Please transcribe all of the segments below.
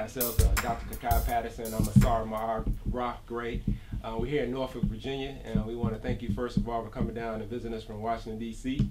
myself, Dr. Kokayi Patterson. I'm a Sarah Rock Gray. We're here in Norfolk, Virginia, and we want to thank you first of all for coming down and visiting us from Washington, D.C.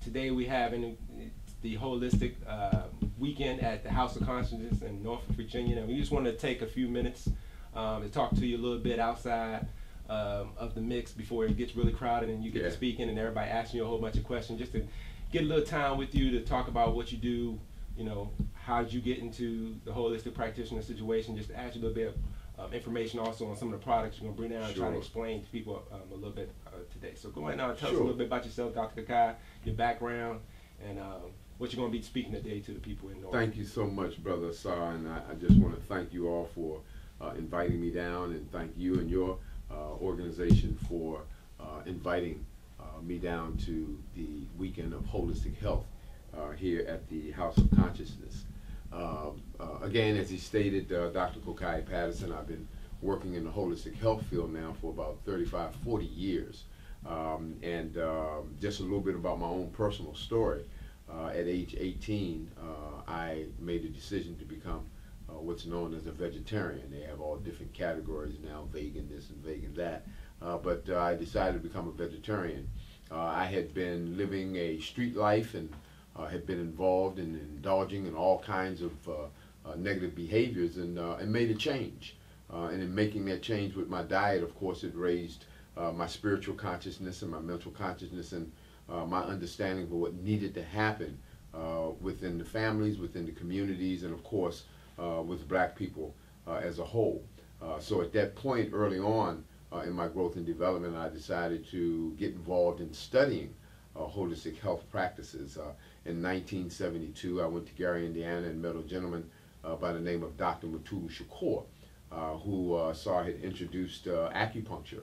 Today we have the holistic weekend at the House of Consciousness in Norfolk, Virginia, and we just want to take a few minutes to talk to you a little bit outside of the mix before it gets really crowded and you get to speaking and everybody asking you a whole bunch of questions, just to get a little time with you to talk about what you do, you know, how did you get into the holistic practitioner situation, just to ask you a little bit of information also on some of the products you're going to bring down and try to explain to people a little bit today. So go ahead now and tell us a little bit about yourself, Dr. Kokayi, your background, and what you're going to be speaking today to the people in Norfolk. Thank you so much, Brother Sar, and I just want to thank you all for inviting me down, and thank you and your organization for inviting me down to the weekend of holistic health here at the House of Consciousness. Again, as he stated, Dr. Kokayi Patterson, I've been working in the holistic health field now for about 35, 40 years. And just a little bit about my own personal story. At age 18, I made a decision to become what's known as a vegetarian. They have all different categories now, vegan this and vegan that. But I decided to become a vegetarian. I had been living a street life and had been involved in indulging in all kinds of negative behaviors, and made a change. And in making that change with my diet, of course, it raised my spiritual consciousness and my mental consciousness, and my understanding of what needed to happen within the families, within the communities, and of course with black people as a whole. So at that point early on in my growth and development, I decided to get involved in studying holistic health practices. In 1972, I went to Gary, Indiana, and met a gentleman by the name of Dr. Matudu Shakur, who Sar had introduced acupuncture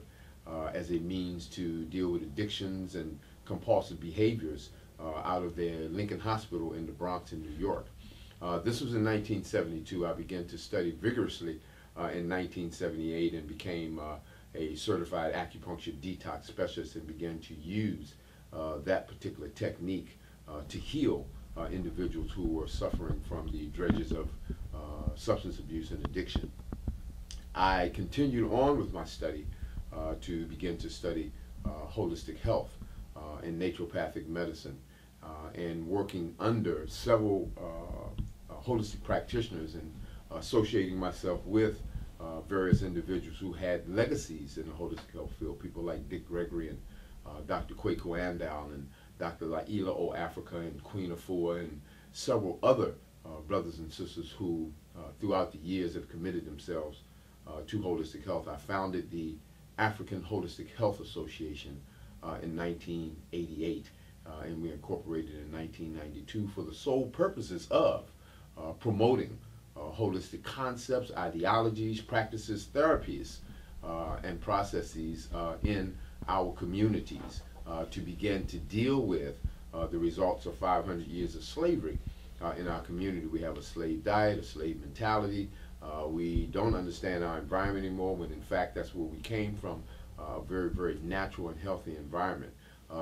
as a means to deal with addictions and compulsive behaviors out of their Lincoln Hospital in the Bronx in New York. This was in 1972. I began to study vigorously in 1978 and became a certified acupuncture detox specialist and began to use that particular technique to heal individuals who were suffering from the dredges of substance abuse and addiction. I continued on with my study to begin to study holistic health and naturopathic medicine, and working under several holistic practitioners and associating myself with various individuals who had legacies in the holistic health field, people like Dick Gregory and Dr. Kwaku Andal and Dr. Laila O. Africa and Queen Afua and several other brothers and sisters who throughout the years have committed themselves to holistic health. I founded the African Holistic Health Association in 1988, and we incorporated in 1992 for the sole purposes of promoting holistic concepts, ideologies, practices, therapies, and processes in our communities to begin to deal with the results of 500 years of slavery in our community. We have a slave diet, a slave mentality. We don't understand our environment anymore, when in fact that's where we came from, a very, very natural and healthy environment.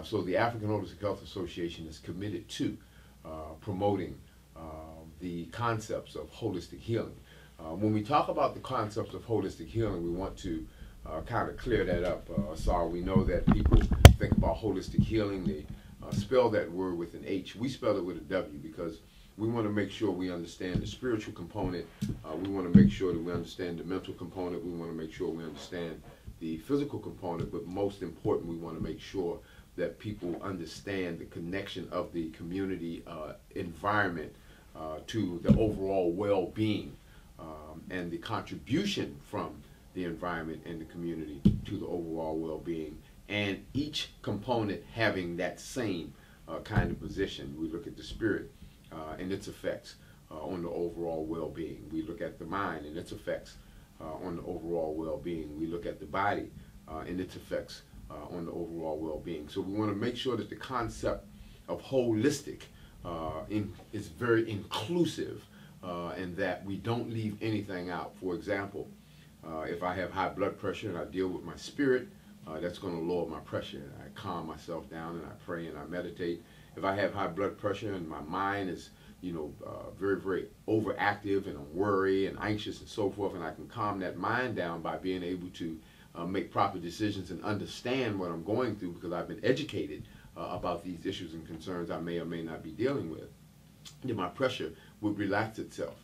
So the African Holistic Health Association is committed to promoting the concepts of holistic healing. When we talk about the concepts of holistic healing, we want to kind of clear that up. So we know that people think about holistic healing, they spell that word with an H. We spell it with a W because we want to make sure we understand the spiritual component. We want to make sure that we understand the mental component. We want to make sure we understand the physical component. But most important, we want to make sure that people understand the connection of the community environment to the overall well-being and the contribution from the environment and the community to the overall well-being, and each component having that same kind of position. We look at the spirit and its effects on the overall well-being. We look at the mind and its effects on the overall well-being. We look at the body and its effects on the overall well-being. So we want to make sure that the concept of holistic is very inclusive, and that we don't leave anything out. For example, if I have high blood pressure and I deal with my spirit, that's going to lower my pressure. I calm myself down and I pray and I meditate. If I have high blood pressure and my mind is very, very overactive, and I'm worried and anxious and so forth, and I can calm that mind down by being able to make proper decisions and understand what I'm going through, because I've been educated about these issues and concerns I may or may not be dealing with, then my pressure would relax itself.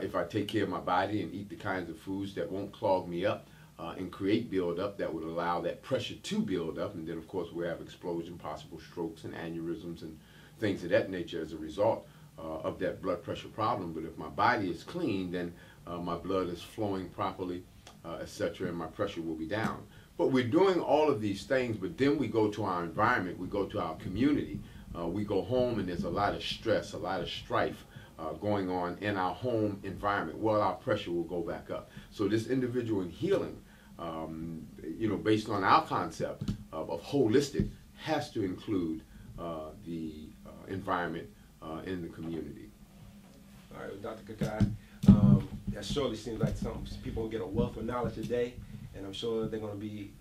If I take care of my body and eat the kinds of foods that won't clog me up and create buildup that would allow that pressure to build up, and then of course we have explosion, possible strokes and aneurysms and things of that nature as a result of that blood pressure problem. But if my body is clean, then my blood is flowing properly, etc., and my pressure will be down. But we're doing all of these things, but then we go to our environment, we go to our community, we go home, and there's a lot of stress, a lot of strife going on in our home environment. Well, our pressure will go back up. So this individual in healing, based on our concept of holistic, has to include the environment in the community. All right, well, Dr. Kokayi, that surely seems like some people will get a wealth of knowledge today, and I'm sure they're going to be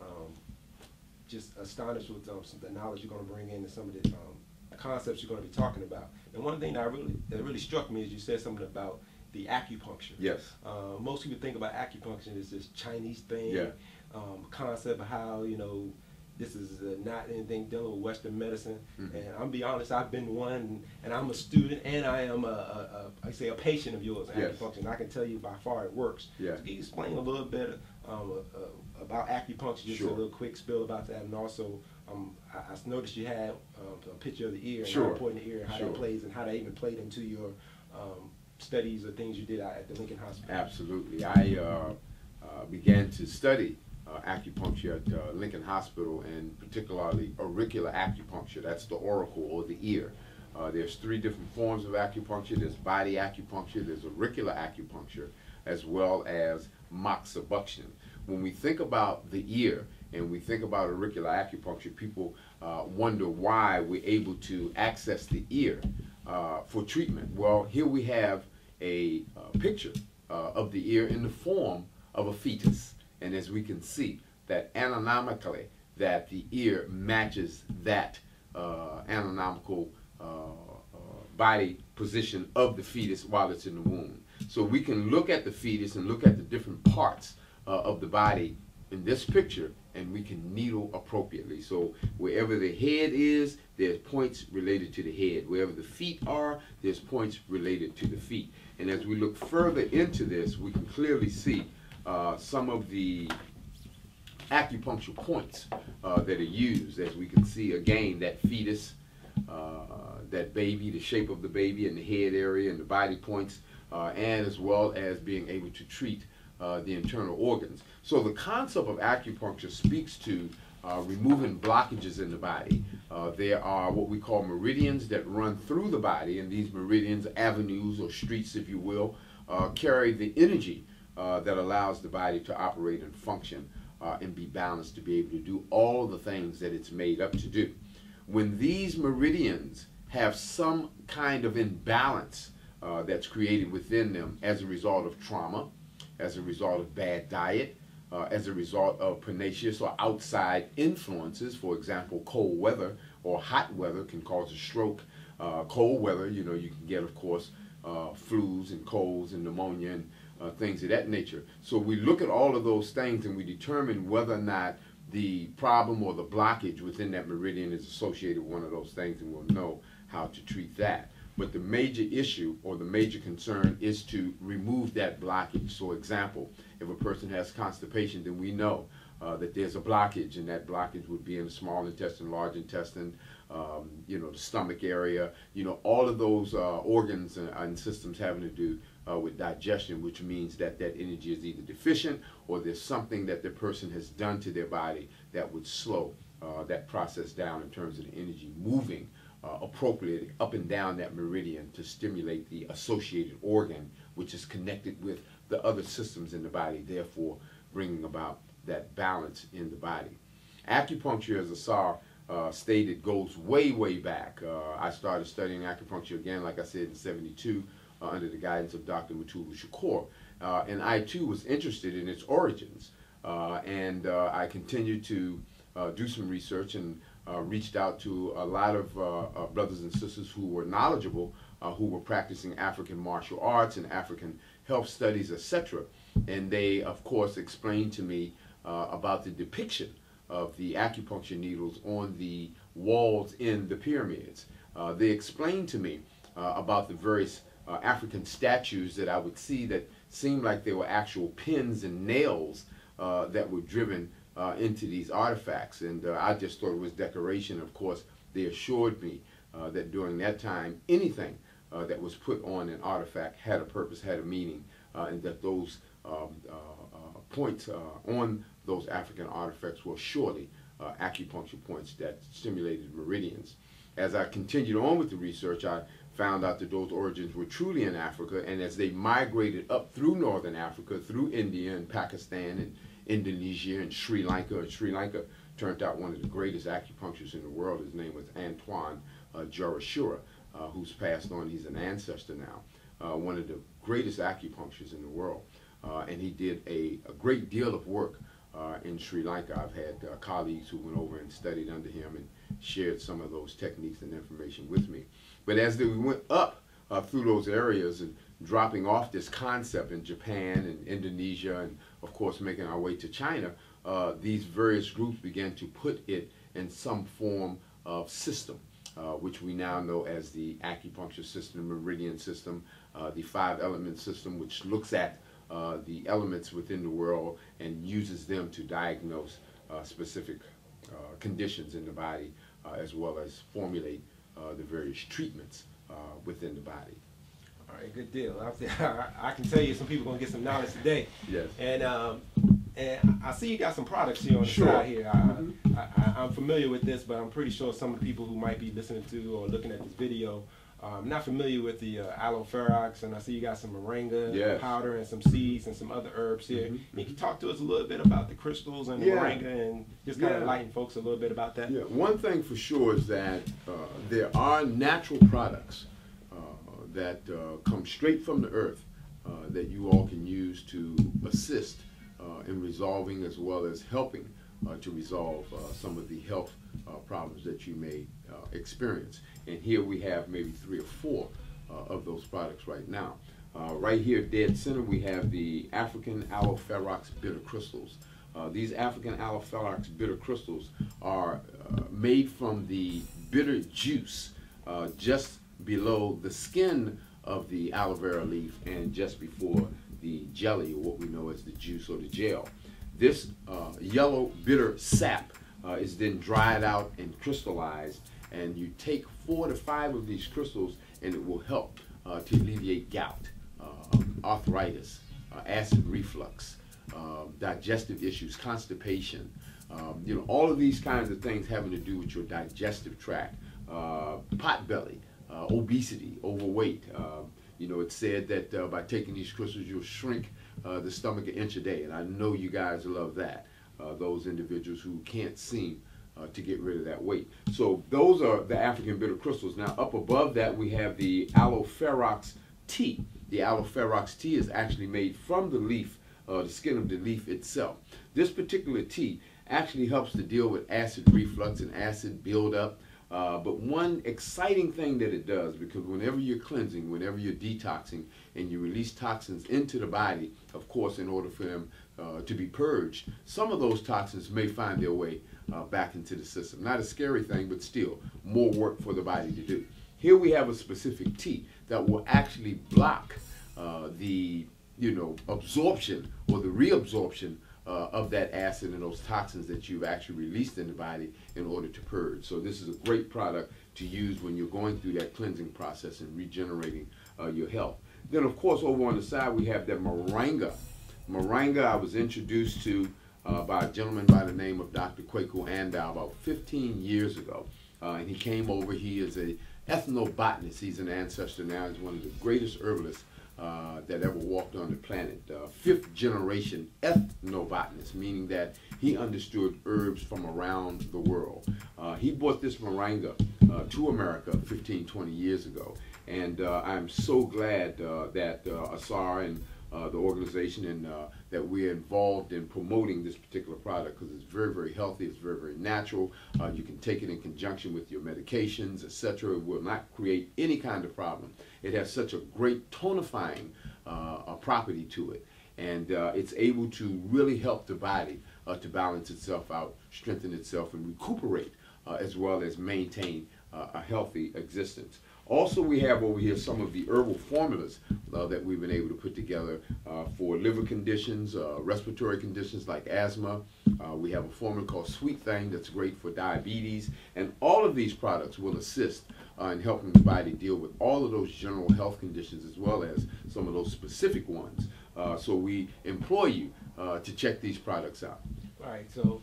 just astonished with the knowledge you're going to bring in and some of the concepts you're going to be talking about. And one thing that really struck me is you said something about the acupuncture. Yes. Most people think about acupuncture as this Chinese thing, Yeah. Concept of how, this is not anything dealing with Western medicine. Mm-hmm. And I'm be honest, I've been one, and I'm a student, and I am a patient of yours, Yes. acupuncture. And I can tell you by far it works. Yeah. So can you explain a little bit about acupuncture, just Sure. a little quick spill about that, and also I noticed you had a picture of the ear and Sure. how important the ear, how Sure. that plays, and how that even played into your studies or things you did out at the Lincoln Hospital. Absolutely. I began to study acupuncture at Lincoln Hospital, and particularly auricular acupuncture. That's the auricle, or the ear. There's 3 different forms of acupuncture. There's body acupuncture, there's auricular acupuncture, as well as moxibustion. When we think about the ear and we think about auricular acupuncture, people wonder why we're able to access the ear for treatment. Well, here we have a picture of the ear in the form of a fetus. And as we can see, that anatomically, that the ear matches that anatomical body position of the fetus while it's in the womb. So we can look at the fetus and look at the different parts of the body in this picture, and we can needle appropriately. So wherever the head is, there's points related to the head. Wherever the feet are, there's points related to the feet. And as we look further into this, we can clearly see some of the acupuncture points that are used. As we can see, again, that fetus, that baby, the shape of the baby, and the head area and the body points, and as well as being able to treat the internal organs. So the concept of acupuncture speaks to removing blockages in the body. There are what we call meridians that run through the body, and these meridians, avenues or streets, if you will, carry the energy that allows the body to operate and function and be balanced, to be able to do all the things that it's made up to do. When these meridians have some kind of imbalance that's created within them as a result of trauma, as a result of bad diet, as a result of pernicious or outside influences, for example, cold weather or hot weather can cause a stroke. Cold weather, you can get, of course, flus and colds and pneumonia and things of that nature. So we look at all of those things and we determine whether or not the problem or the blockage within that meridian is associated with one of those things, and we'll know how to treat that. But the major issue or the major concern is to remove that blockage. So example, if a person has constipation, then we know that there's a blockage, and that blockage would be in the small intestine, large intestine, the stomach area, all of those organs and systems having to do with digestion, which means that that energy is either deficient or there's something that the person has done to their body that would slow that process down in terms of the energy moving appropriately up and down that meridian to stimulate the associated organ, which is connected with the other systems in the body, therefore bringing about that balance in the body. Acupuncture, as Asar stated, goes way, way back. I started studying acupuncture again, like I said, in '72 under the guidance of Dr. Mutulu Shakur. And I, too, was interested in its origins. And I continued to do some research and reached out to a lot of brothers and sisters who were knowledgeable who were practicing African martial arts and African health studies, etc. And they, of course, explained to me about the depiction of the acupuncture needles on the walls in the pyramids. They explained to me about the various African statues that I would see that seemed like they were actual pins and nails that were driven into these artifacts. And I just thought it was decoration. Of course, they assured me that during that time, anything that was put on an artifact had a purpose, had a meaning, and that those points on those African artifacts were surely acupuncture points that stimulated meridians. As I continued on with the research, I found out that those origins were truly in Africa, and as they migrated up through northern Africa, through India and Pakistan and Indonesia and Sri Lanka turned out one of the greatest acupuncturists in the world. His name was Antoine Jarashura, who's passed on. He's an ancestor now, one of the greatest acupuncturists in the world. And he did a great deal of work in Sri Lanka. I've had colleagues who went over and studied under him and shared some of those techniques and information with me. But as we went up through those areas and dropping off this concept in Japan and Indonesia and, of course, making our way to China, these various groups began to put it in some form of system, which we now know as the acupuncture system, meridian system, the 5-element system, which looks at the elements within the world and uses them to diagnose specific conditions in the body, as well as formulate the various treatments within the body. All right, good deal. I can tell you some people are going to get some knowledge today. Yes. And I see you got some products here on the Sure. side here. I'm familiar with this, but I'm pretty sure some of the people who might be listening to or looking at this video not familiar with the Aloe Ferox, and I see you got some moringa Yes. powder and some seeds and some other herbs here. You can talk to us a little bit about the crystals and the moringa and just kind of enlighten folks a little bit about that. Yeah, one thing for sure is that there are natural products that come straight from the earth that you all can use to assist in resolving as well as helping to resolve some of the health problems that you may experience. And here we have maybe 3 or 4 of those products right now. Right here, dead center, we have the African Aloe Ferox bitter crystals. These African Aloe Ferox bitter crystals are made from the bitter juice just below the skin of the aloe vera leaf and just before the jelly, or what we know as the juice or the gel. This yellow bitter sap is then dried out and crystallized, and you take 4 to 5 of these crystals and it will help to alleviate gout, arthritis, acid reflux, digestive issues, constipation, you know, all of these kinds of things having to do with your digestive tract, pot belly, obesity, overweight. You know, it's said that by taking these crystals, you'll shrink the stomach an inch a day, and I know you guys love that. Those individuals who can't seem to get rid of that weight. So those are the African bitter crystals. Now up above that we have the Aloe Ferox tea. The Aloe Ferox tea is actually made from the leaf, the skin of the leaf itself. This particular tea actually helps to deal with acid reflux and acid buildup. But one exciting thing that it does, because whenever you're cleansing, whenever you're detoxing, and you release toxins into the body, of course, in order for them to be purged, some of those toxins may find their way back into the system. Not a scary thing, but still more work for the body to do. Here we have a specific tea that will actually block the absorption or the reabsorption of that acid and those toxins that you've actually released in the body in order to purge. So this is a great product to use when you're going through that cleansing process and regenerating your health. Then of course over on the side we have that moringa. Moringa I was introduced to by a gentleman by the name of Dr. Kwaku Andau about 15 years ago. And he came over. He is a ethnobotanist. He's an ancestor now. He's one of the greatest herbalists that ever walked on the planet. 5th generation ethnobotanist, meaning that he understood herbs from around the world. He brought this moringa to America 15, 20 years ago. And I'm so glad that Asar and the organization, and that we're involved in promoting this particular product because it's very, very healthy. It's very, very natural. You can take it in conjunction with your medications, etc. It will not create any kind of problem. It has such a great tonifying property to it, and it's able to really help the body to balance itself out, strengthen itself, and recuperate, as well as maintain a healthy existence. Also, we have over here some of the herbal formulas that we've been able to put together for liver conditions, respiratory conditions like asthma. We have a formula called Sweet Thing that's great for diabetes, and all of these products will assist in helping the body deal with all of those general health conditions as well as some of those specific ones. So we implore you to check these products out. All right, so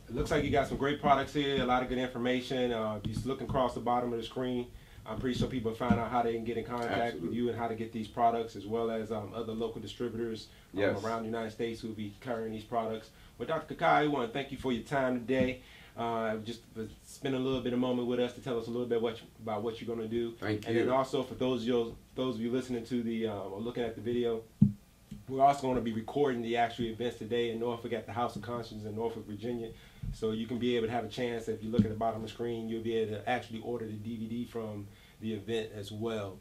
it looks like you got some great products here, a lot of good information. Just looking across the bottom of the screen, I'm pretty sure people find out how they can get in contact with you and how to get these products, as well as other local distributors around the United States who will be carrying these products. Well, Dr. Kokayi, I want to thank you for your time today. Just spend a little bit of moment with us to tell us a little bit about what you're going to do. Thank you. And then also for those of you listening to the or looking at the video, we're also going to be recording the actual events today in Norfolk at the House of Conscience in Norfolk, Virginia. So you can be able to have a chance, if you look at the bottom of the screen, you'll be able to actually order the DVD from the event as well.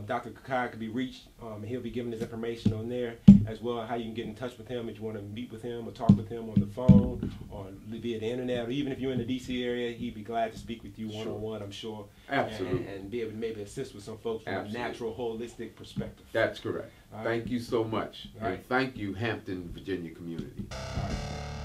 Dr. Kokayi can be reached. He'll be giving his information on there, as well as how you can get in touch with him if you want to meet with him or talk with him on the phone or via the internet, or even if you're in the D.C. area, he'd be glad to speak with you one-on-one, I'm sure. Absolutely. And be able to maybe assist with some folks from a natural, holistic perspective. That's correct. Thank you so much. All right. And thank you, Hampton, Virginia community. All right.